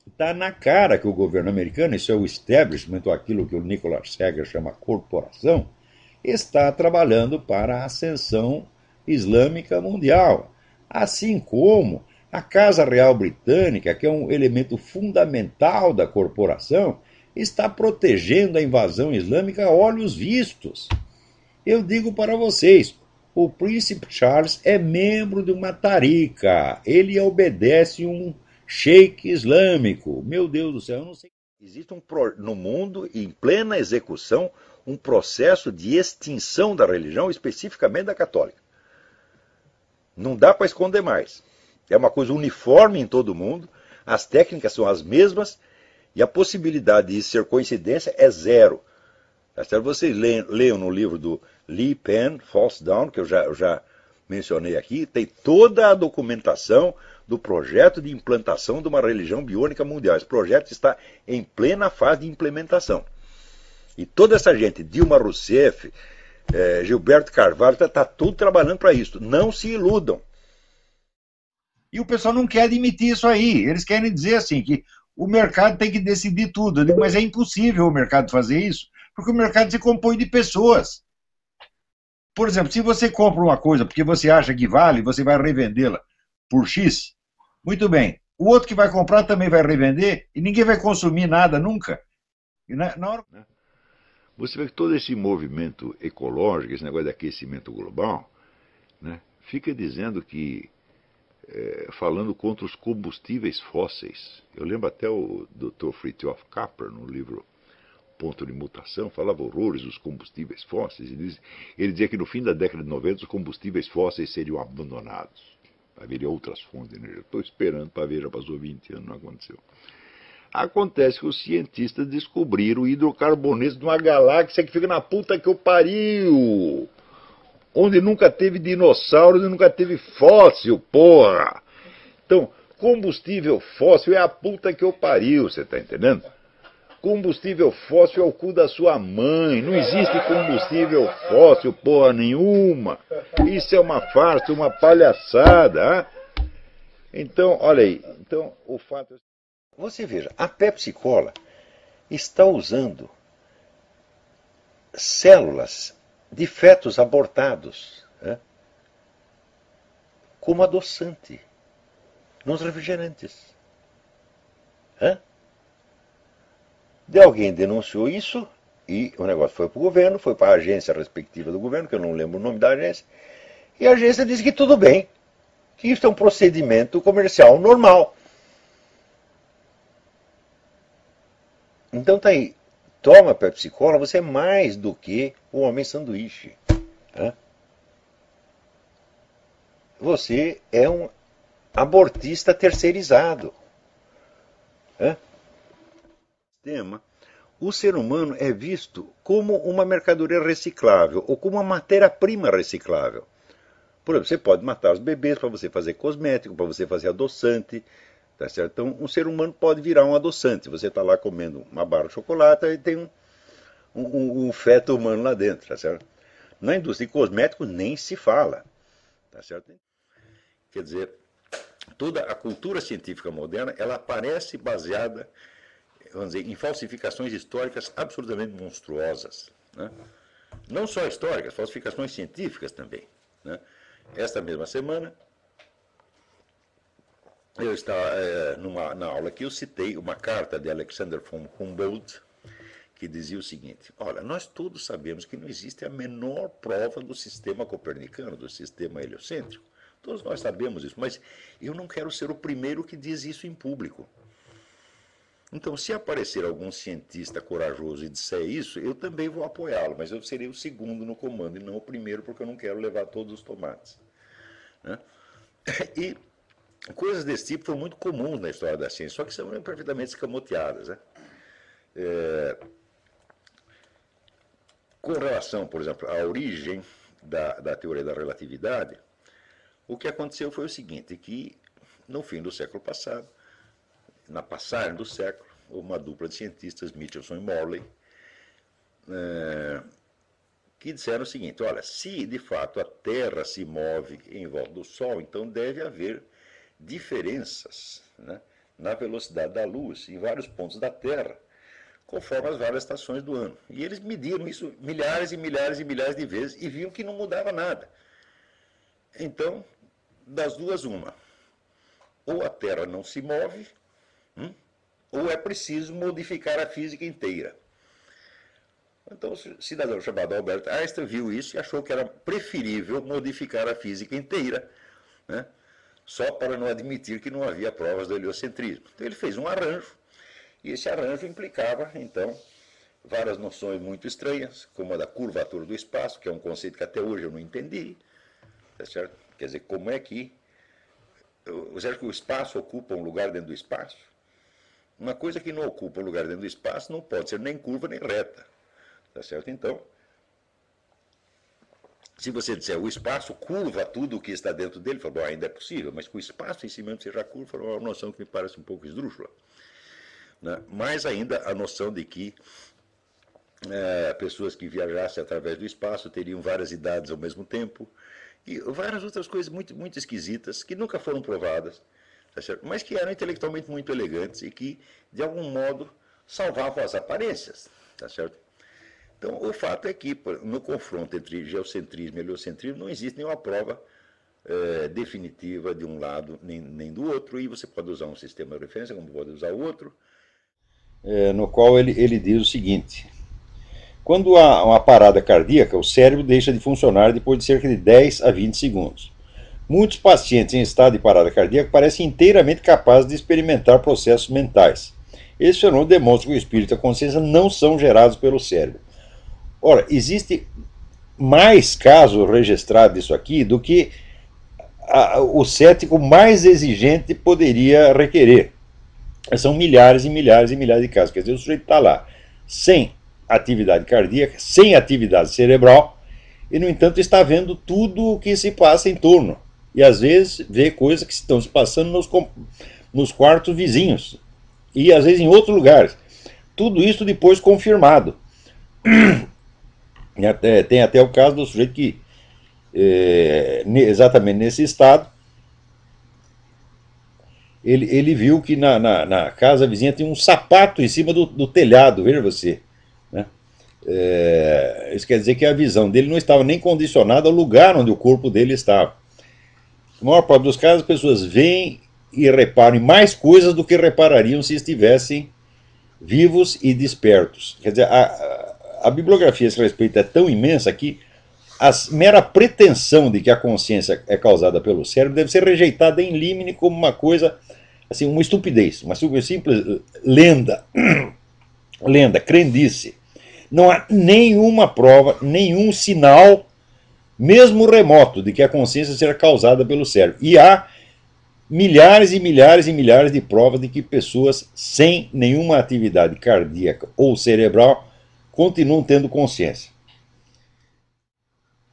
Está na cara que o governo americano, isso é o establishment, ou aquilo que o Nicholas Seger chama corporação, está trabalhando para a ascensão islâmica mundial. Assim como a Casa Real Britânica, que é um elemento fundamental da corporação, está protegendo a invasão islâmica a olhos vistos. Eu digo para vocês, o príncipe Charles é membro de uma tarica. Ele obedece um sheik islâmico. Meu Deus do céu, eu não sei. Existe no mundo, em plena execução, um processo de extinção da religião, especificamente da católica. Não dá para esconder mais. É uma coisa uniforme em todo mundo, as técnicas são as mesmas e a possibilidade de isso ser coincidência é zero. Vocês leiam no livro do Lee Penn, False Dawn, que eu já mencionei aqui, tem toda a documentação do projeto de implantação de uma religião biônica mundial. Esse projeto está em plena fase de implementação. E toda essa gente, Dilma Rousseff, Gilberto Carvalho, está tudo trabalhando para isso. Não se iludam. E o pessoal não quer admitir isso aí. Eles querem dizer assim, que o mercado tem que decidir tudo. Eu digo, mas é impossível o mercado fazer isso, porque o mercado se compõe de pessoas. Por exemplo, se você compra uma coisa porque você acha que vale, você vai revendê-la por X, muito bem. O outro que vai comprar também vai revender e ninguém vai consumir nada nunca. E na hora... Você vê que todo esse movimento ecológico, esse negócio de aquecimento global, né, fica dizendo que, falando contra os combustíveis fósseis. Eu lembro até o Dr. Fritjof Capra, no livro Ponto de Mutação, falava horrores dos combustíveis fósseis. Ele dizia que no fim da década de 90 os combustíveis fósseis seriam abandonados. Haveria outras fontes de energia. Estou esperando para ver, já passou 20 anos, não aconteceu. Acontece que os cientistas descobriram o hidrocarboneto de uma galáxia que fica na puta que eu pariu. Onde nunca teve dinossauro, onde nunca teve fóssil, porra. Então, combustível fóssil é a puta que eu pariu, você tá entendendo? Combustível fóssil é o cu da sua mãe. Não existe combustível fóssil, porra nenhuma. Isso é uma farsa, uma palhaçada. Hein? Então, olha aí. Então, o fato... Você veja, a Pepsi Cola está usando células de fetos abortados, né, como adoçante nos refrigerantes. De alguém denunciou isso e o negócio foi para o governo, foi para a agência respectiva do governo, que eu não lembro o nome da agência, e a agência disse que tudo bem, que isso é um procedimento comercial normal. Então tá aí, toma Pepsi Cola, você é mais do que o homem sanduíche. Você é um abortista terceirizado. O ser humano é visto como uma mercadoria reciclável ou como uma matéria-prima reciclável. Por exemplo, você pode matar os bebês para você fazer cosmético, para você fazer adoçante. Tá certo? Então, um ser humano pode virar um adoçante. Você está lá comendo uma barra de chocolate e tem um feto humano lá dentro. Tá certo? Na indústria de cosméticos nem se fala. Tá certo? Quer dizer, toda a cultura científica moderna ela parece baseada, vamos dizer, em falsificações históricas absolutamente monstruosas. Né? Não só históricas, falsificações científicas também. Né? Esta mesma semana, eu estava na aula que eu citei uma carta de Alexander von Humboldt que dizia o seguinte: olha, nós todos sabemos que não existe a menor prova do sistema copernicano, do sistema heliocêntrico. Todos nós sabemos isso, mas eu não quero ser o primeiro que diz isso em público. Então, se aparecer algum cientista corajoso e disser isso, eu também vou apoiá-lo, mas eu serei o segundo no comando e não o primeiro, porque eu não quero levar todos os tomates. Né? E coisas desse tipo foram muito comuns na história da ciência, só que são perfeitamente escamoteadas. Né? Com relação, por exemplo, à origem da teoria da relatividade, o que aconteceu foi o seguinte, que no fim do século passado, na passagem do século, uma dupla de cientistas, Michelson e Morley, que disseram o seguinte: olha, se de fato a Terra se move em volta do Sol, então deve haver diferenças, né, na velocidade da luz em vários pontos da Terra, conforme as várias estações do ano. E eles mediram isso milhares e milhares e milhares de vezes e viam que não mudava nada. Então, das duas, uma. Ou a Terra não se move, ou é preciso modificar a física inteira. Então, o cidadão chamado Albert Einstein viu isso e achou que era preferível modificar a física inteira, né, só para não admitir que não havia provas do heliocentrismo. Então, ele fez um arranjo, e esse arranjo implicava, então, várias noções muito estranhas, como a da curvatura do espaço, que é um conceito que até hoje eu não entendi, tá certo? Quer dizer, como é que você acha que o espaço ocupa um lugar dentro do espaço? Uma coisa que não ocupa um lugar dentro do espaço não pode ser nem curva nem reta. Tá certo? Então, se você disser o espaço curva tudo o que está dentro dele, fala, bom, ainda é possível, mas que o espaço em si mesmo seja curva, é uma noção que me parece um pouco esdrúxula. Né? Mais ainda a noção de que pessoas que viajassem através do espaço teriam várias idades ao mesmo tempo, e várias outras coisas muito, muito esquisitas, que nunca foram provadas, tá certo? Mas que eram intelectualmente muito elegantes e que, de algum modo, salvavam as aparências. Tá certo? Então, o fato é que, no confronto entre geocentrismo e heliocentrismo, não existe nenhuma prova definitiva de um lado nem do outro, e você pode usar um sistema de referência, como pode usar o outro. No qual ele diz o seguinte: quando há uma parada cardíaca, o cérebro deixa de funcionar depois de cerca de 10 a 20 segundos. Muitos pacientes em estado de parada cardíaca parecem inteiramente capazes de experimentar processos mentais. Esse fenômeno demonstra que o espírito e a consciência não são gerados pelo cérebro. Ora, existe mais casos registrados disso aqui do que o cético mais exigente poderia requerer. São milhares e milhares e milhares de casos. Quer dizer, o sujeito está lá sem atividade cardíaca, sem atividade cerebral, e, no entanto, está vendo tudo o que se passa em torno. E, às vezes, vê coisas que estão se passando nos quartos vizinhos. E, às vezes, em outros lugares. Tudo isso depois confirmado. Tem até o caso do sujeito que, exatamente nesse estado, ele viu que na casa vizinha tinha um sapato em cima do telhado, veja você. Né? Isso quer dizer que a visão dele não estava nem condicionada ao lugar onde o corpo dele estava. Na maior parte dos casos, as pessoas veem e reparam em mais coisas do que reparariam se estivessem vivos e despertos. Quer dizer, a bibliografia a esse respeito é tão imensa que a mera pretensão de que a consciência é causada pelo cérebro deve ser rejeitada em limine como uma coisa, assim, uma estupidez, uma simples lenda, crendice. Não há nenhuma prova, nenhum sinal, mesmo remoto, de que a consciência seja causada pelo cérebro. E há milhares e milhares e milhares de provas de que pessoas sem nenhuma atividade cardíaca ou cerebral continuam tendo consciência.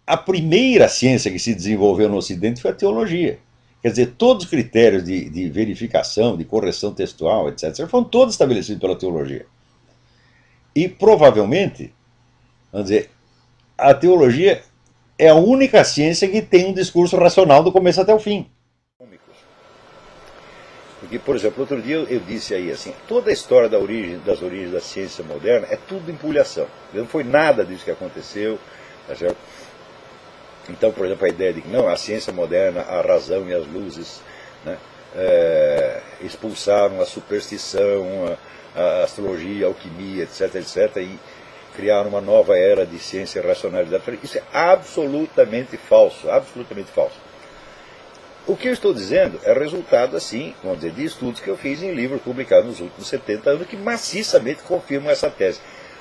A primeira ciência que se desenvolveu no Ocidente foi a teologia. Quer dizer, todos os critérios de verificação, de correção textual, etc., foram todos estabelecidos pela teologia. E provavelmente, vamos dizer, a teologia é a única ciência que tem um discurso racional do começo até o fim. Porque, por exemplo, outro dia eu disse aí assim, toda a história das origens da ciência moderna é tudo empulhação. Não foi nada disso que aconteceu, tá certo? Então, por exemplo, a ideia de que não, a ciência moderna, a razão e as luzes, né, expulsaram a superstição, a astrologia, a alquimia, etc., etc., e criaram uma nova era de ciência e racionalidade. Isso é absolutamente falso, absolutamente falso. O que eu estou dizendo é resultado, assim, vamos dizer, de estudos que eu fiz em livros publicados nos últimos 70 anos que maciçamente confirmam essa tese.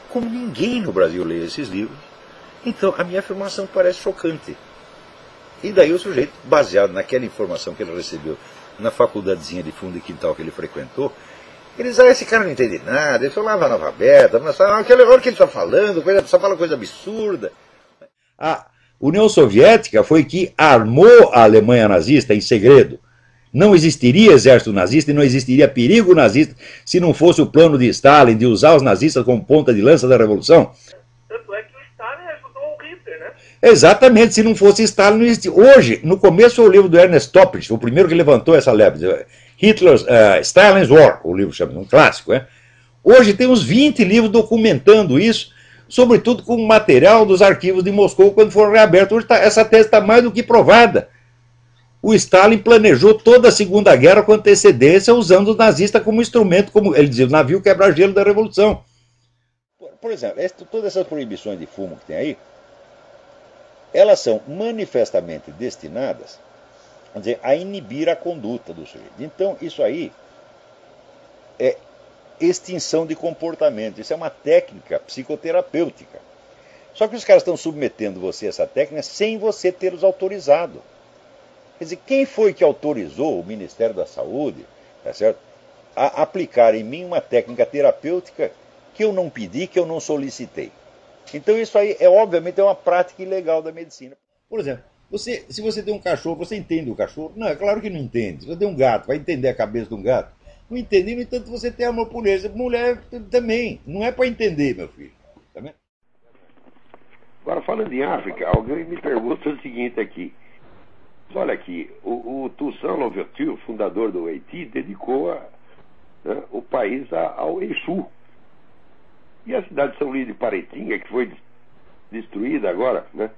Como ninguém no Brasil lê esses livros, então a minha afirmação parece chocante. E daí o sujeito, baseado naquela informação que ele recebeu na faculdadezinha de fundo e quintal que ele frequentou, ele diz, esse cara não entende nada, ele só lava analfabeta, aquele negócio que ele está falando, só fala coisa absurda. A União Soviética foi que armou a Alemanha nazista em segredo. Não existiria exército nazista e não existiria perigo nazista se não fosse o plano de Stalin de usar os nazistas como ponta de lança da revolução. Tanto é que o Stalin ajudou o Hitler, né? Exatamente, se não fosse Stalin, não existia. Hoje, no começo foi o livro do Ernest Toppich, o primeiro que levantou essa leve, Hitler's, Stalin's War, o livro chama, um clássico, né? Hoje tem uns 20 livros documentando isso, sobretudo com material dos arquivos de Moscou quando foram reabertos. Hoje essa tese está mais do que provada. O Stalin planejou toda a Segunda Guerra com antecedência, usando os nazistas como instrumento, como ele dizia, o navio quebra-gelo da Revolução. Por exemplo, todas essas proibições de fumo que tem aí, elas são manifestamente destinadas, vamos dizer, a inibir a conduta do sujeito. Então, isso aí é extinção de comportamento. Isso é uma técnica psicoterapêutica. Só que os caras estão submetendo você a essa técnica sem você tê-los autorizado. Quer dizer, quem foi que autorizou o Ministério da Saúde, tá certo, a aplicar em mim uma técnica terapêutica que eu não pedi, que eu não solicitei? Então isso aí, obviamente, é uma prática ilegal da medicina. Por exemplo, se você tem um cachorro, você entende o cachorro? Não, é claro que não entende. Se você tem um gato, vai entender a cabeça de um gato? Não entende, no entanto, você tem amor por ele. Mulher também. Não é para entender, meu filho. Tá vendo? Agora, falando em África, alguém me pergunta o seguinte aqui. Olha aqui, o Toussaint Louverture, fundador do Haiti, dedicou o país ao Exu. E a cidade de São Luís de Paraitinga, que foi destruída agora, né,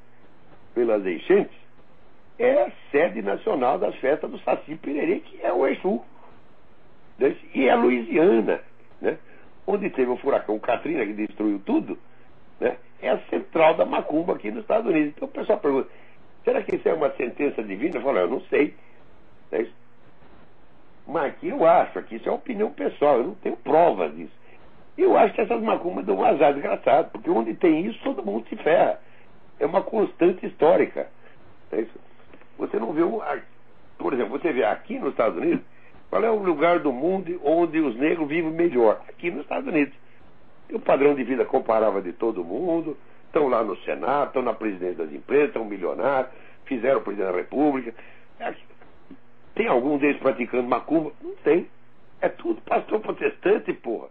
pelas enchentes, é a sede nacional das festas do Saci Pererê, que é o Exu. E a Louisiana, né, onde teve o furacão Katrina, que destruiu tudo, né, é a central da macumba aqui nos Estados Unidos. Então o pessoal pergunta, será que isso é uma sentença divina? Eu falo, eu não sei. Mas aqui eu acho, que isso é opinião pessoal, eu não tenho provas disso. Eu acho que essas macumbas dão um azar desgraçado, porque onde tem isso, todo mundo se ferra. É uma constante histórica. Você não vê por exemplo, você vê aqui nos Estados Unidos, qual é o lugar do mundo onde os negros vivem melhor? Aqui nos Estados Unidos. E o padrão de vida comparável de todo mundo, estão lá no Senado, estão na presidência das empresas, estão milionários, fizeram o presidente da República. Tem algum deles praticando macumba? Não tem. É tudo pastor protestante, porra.